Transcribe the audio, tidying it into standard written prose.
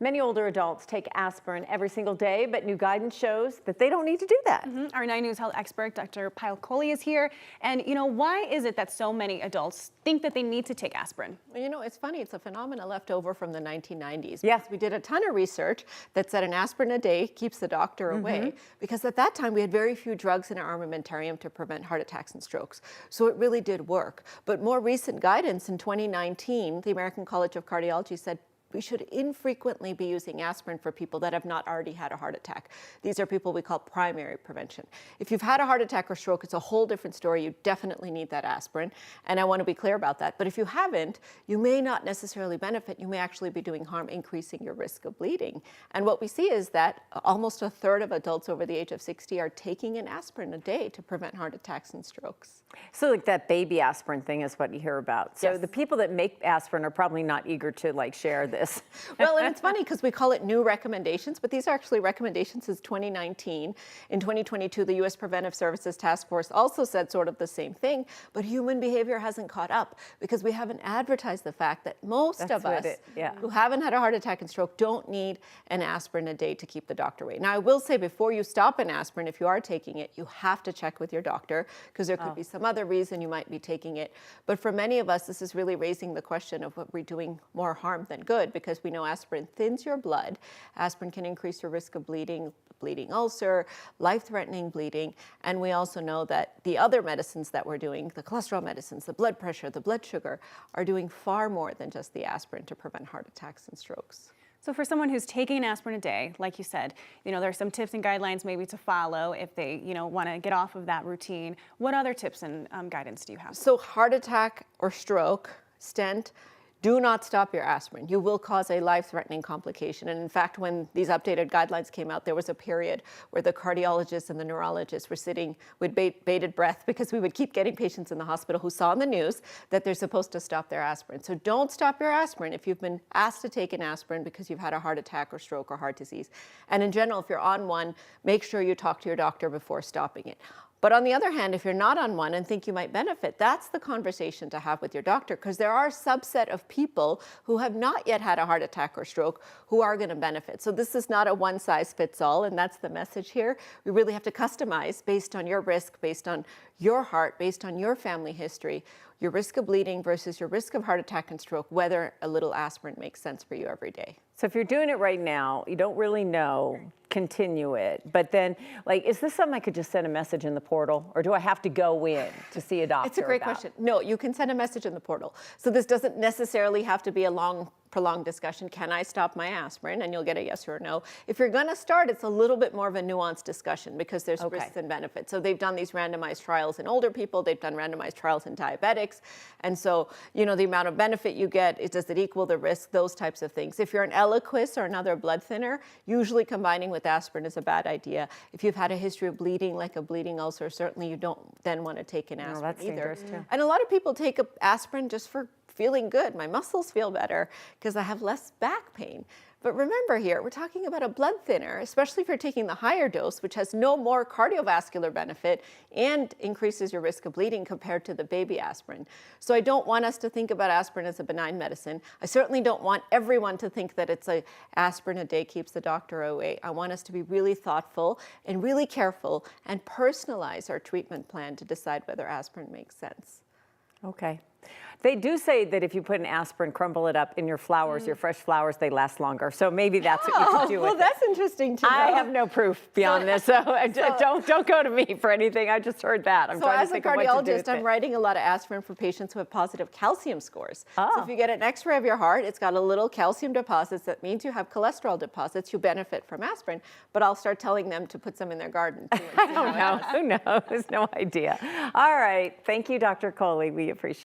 Many older adults take aspirin every single day, but new guidance shows that they don't need to do that. Our 9 News Health expert, Dr. Pyle Coley, is here. And, why is it that so many adults think that they need to take aspirin? Well, it's funny. It's a phenomenon left over from the 1990s. Yes. We did a ton of research that said an aspirin a day keeps the doctor away, because at that time we had very few drugs in our armamentarium to prevent heart attacks and strokes. So it really did work. But more recent guidance in 2019, the American College of Cardiology said we should infrequently be using aspirin for people that have not already had a heart attack. These are people we call primary prevention. If you've had a heart attack or stroke, it's a whole different story. You definitely need that aspirin, and I want to be clear about that. But if you haven't, you may not necessarily benefit. You may actually be doing harm, increasing your risk of bleeding. And what we see is that almost a third of adults over the age of 60 are taking an aspirin a day to prevent heart attacks and strokes. So like that baby aspirin thing is what you hear about. So Yes. the people that make aspirin are probably not eager to share this. Well, and it's funny because we call it new recommendations, but these are actually recommendations since 2019. In 2022, the U.S. Preventive Services Task Force also said sort of the same thing, but human behavior hasn't caught up because we haven't advertised the fact that most of us who haven't had a heart attack and stroke don't need an aspirin a day to keep the doctor away. Now, I will say before you stop an aspirin, if you are taking it, you have to check with your doctor because there could be some other reason you might be taking it. But for many of us, this is really raising the question of what we're doing more harm than good, because we know aspirin thins your blood. Aspirin can increase your risk of bleeding ulcer, life-threatening bleeding, and we also know that the other medicines that we're doing, the cholesterol medicines, the blood pressure, the blood sugar, are doing far more than just the aspirin to prevent heart attacks and strokes. So for someone who's taking an aspirin a day, like you said, there are some tips and guidelines maybe to follow if they, want to get off of that routine. What other tips and guidance do you have? So heart attack or stroke, stent, do not stop your aspirin. You will cause a life-threatening complication. And in fact, when these updated guidelines came out, there was a period where the cardiologists and the neurologists were sitting with bated breath because we would keep getting patients in the hospital who saw in the news that they're supposed to stop their aspirin. So don't stop your aspirin if you've been asked to take an aspirin because you've had a heart attack or stroke or heart disease. And in general, if you're on one, make sure you talk to your doctor before stopping it. But on the other hand, if you're not on one and think you might benefit, that's the conversation to have with your doctor, because there are a subset of people who have not yet had a heart attack or stroke who are going to benefit. So this is not a one-size-fits-all, and that's the message here. We really have to customize based on your risk, based on your heart, based on your family history, your risk of bleeding versus your risk of heart attack and stroke, whether a little aspirin makes sense for you every day. So if you're doing it right now, you don't really know, continue it. But then, is this something I could just send a message in the portal, or do I have to go in to see a doctor? It's a great question. No, you can send a message in the portal. So this doesn't necessarily have to be a long, prolonged discussion. Can I stop my aspirin? And you'll get a yes or a no. If you're going to start, it's a little bit more of a nuanced discussion because there's risks and benefits. So they've done these randomized trials in older people. They've done randomized trials in diabetics. And so, the amount of benefit you get, does it equal the risk? Those types of things. If you're an Eliquis or another blood thinner, usually combining with aspirin is a bad idea. If you've had a history of bleeding, like a bleeding ulcer, certainly you don't then want to take an aspirin that's either. dangerous too. And a lot of people take aspirin just for feeling good. My muscles feel better because I have less back pain. But remember here, we're talking about a blood thinner, especially if you're taking the higher dose, which has no more cardiovascular benefit and increases your risk of bleeding compared to the baby aspirin. So I don't want us to think about aspirin as a benign medicine. I certainly don't want everyone to think that it's a aspirin a day keeps the doctor away. I want us to be really thoughtful and really careful and personalize our treatment plan to decide whether aspirin makes sense. Okay. They do say that if you put an aspirin, crumble it up in your flowers, your fresh flowers, they last longer. So maybe that's what you should do with well, that's interesting to know. I have no proof beyond this, so don't go to me for anything. I just heard that. I'm trying to think of what to do with it. So as a cardiologist, I'm writing a lot of aspirin for patients who have positive calcium scores. So if you get an X-ray of your heart, it's got a little calcium deposits. That means you have cholesterol deposits. You benefit from aspirin. But I'll start telling them to put some in their garden too. I don't know. Who knows? No idea. All right. Thank you, Dr. Coley. We appreciate it.